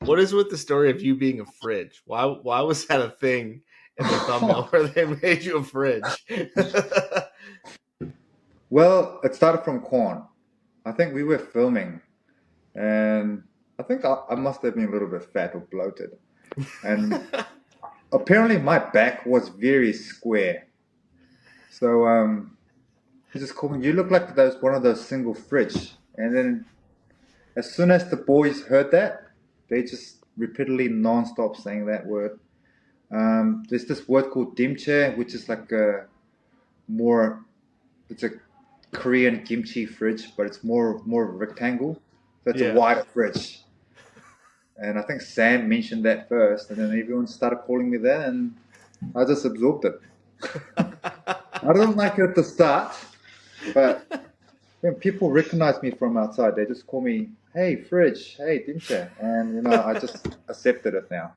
What is with the story of you being a fridge? Why was that a thing in the thumbnail where they made you a fridge? Well, it started from corn. I think we were filming, and I think I must have been a little bit fat or bloated. And apparently, my back was very square. So he just called me, "You look like those one of those single fridge." And then as soon as the boys heard that, they just repeatedly non-stop saying that word. There's this word called dimche, which is like a more, it's a Korean kimchi fridge, but it's more of a rectangle. So it's a Yeah. wider fridge. And I think Sam mentioned that first, and then everyone started calling me that, and I just absorbed it. I don't like it at the start, but when people recognize me from outside, they just call me, "Hey, fridge, hey, dimche," and I just accepted it now.